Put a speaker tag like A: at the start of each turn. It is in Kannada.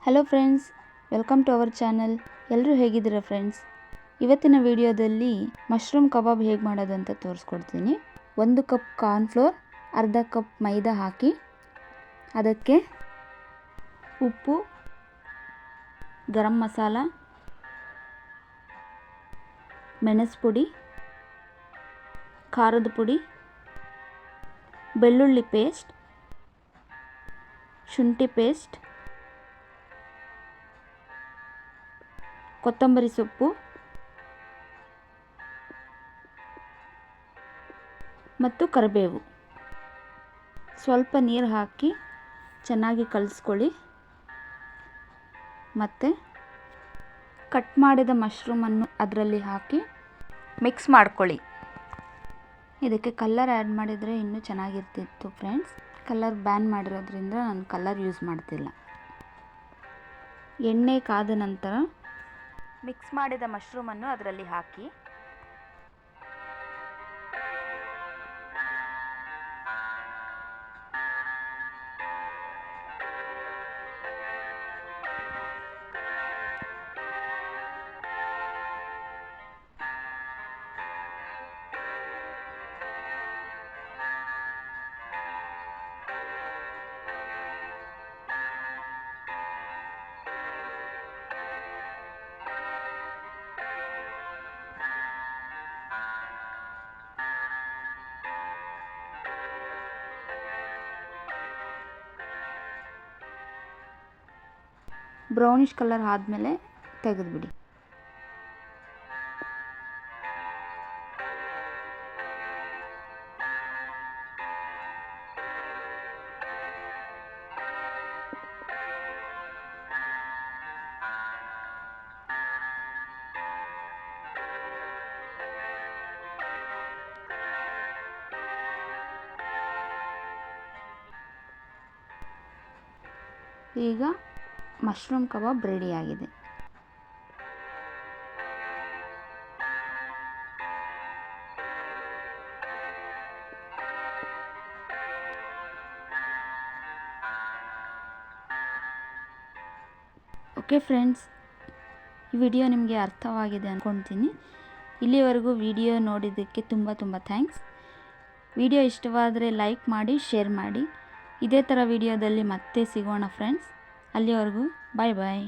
A: Hello friends, welcome to our channel. ಎಲ್ಲರೂ ಹೇಗಿದ್ದೀರಾ ಫ್ರೆಂಡ್ಸ್? ಇವತ್ತಿನ ವಿಡಿಯೋದಲ್ಲಿ ಮಶ್ರೂಮ್ ಕಬಾಬ್ ಹೇಗೆ ಮಾಡೋದು ಅಂತ ತೋರಿಸ್ಕೊಡ್ತೀನಿ. 1 ಕಪ್ ಕಾರ್ನ್ಫ್ಲೋರ್, ಅರ್ಧ ಕಪ್ ಮೈದಾ ಹಾಕಿ ಅದಕ್ಕೆ ಉಪ್ಪು, ಗರಂ ಮಸಾಲ, ಮೆಣಸು ಪುಡಿ, ಖಾರದ ಪುಡಿ, ಬೆಳ್ಳುಳ್ಳಿ ಪೇಸ್ಟ್, ಶುಂಠಿ ಪೇಸ್ಟ್, ಕೊತ್ತಂಬರಿ ಸೊಪ್ಪು ಮತ್ತು ಕರಿಬೇವು. ಸ್ವಲ್ಪ ನೀರು ಹಾಕಿ ಚೆನ್ನಾಗಿ ಕಲಿಸ್ಕೊಳ್ಳಿ. ಮತ್ತು ಕಟ್ ಮಾಡಿದ ಮಶ್ರೂಮನ್ನು ಅದರಲ್ಲಿ ಹಾಕಿ ಮಿಕ್ಸ್ ಮಾಡ್ಕೊಳ್ಳಿ. ಇದಕ್ಕೆ ಕಲ್ಲರ್ ಆ್ಯಡ್ ಮಾಡಿದರೆ ಇನ್ನೂ ಚೆನ್ನಾಗಿರ್ತಿತ್ತು ಫ್ರೆಂಡ್ಸ್. ಕಲ್ಲರ್ ಬ್ಯಾನ್ ಮಾಡಿರೋದ್ರಿಂದ ನಾನು ಕಲ್ಲರ್ ಯೂಸ್ ಮಾಡ್ತಿಲ್ಲ. ಎಣ್ಣೆ ಕಾದ ನಂತರ ಮಿಕ್ಸ್ ಮಾಡಿದ ಮಶ್ರೂಮನ್ನು ಅದರಲ್ಲಿ ಹಾಕಿ ಬ್ರೌನಿಷ್ ಕಲರ್ ಆದಮೇಲೆ ತೆಗೆದುಬಿಡಿ. ಈಗ ಮಶ್ರೂಮ್ ಕಬಾಬ್ ರೆಡಿಯಾಗಿದೆ. ಓಕೆ ಫ್ರೆಂಡ್ಸ್, ಈ ವಿಡಿಯೋ ನಿಮಗೆ ಅರ್ಥವಾಗಿದೆ ಅಂದ್ಕೊಳ್ತೀನಿ. ಇಲ್ಲಿವರೆಗೂ ವಿಡಿಯೋ ನೋಡಿದ್ದಕ್ಕೆ ತುಂಬ ಥ್ಯಾಂಕ್ಸ್. ವಿಡಿಯೋ ಇಷ್ಟವಾದರೆ ಲೈಕ್ ಮಾಡಿ, ಶೇರ್ ಮಾಡಿ. ಇದೇ ಥರ ವಿಡಿಯೋದಲ್ಲಿ ಮತ್ತೆ ಸಿಗೋಣ ಫ್ರೆಂಡ್ಸ್. ಅಲ್ಲಿವರೆಗೂ ಬಾಯ್ ಬಾಯ್.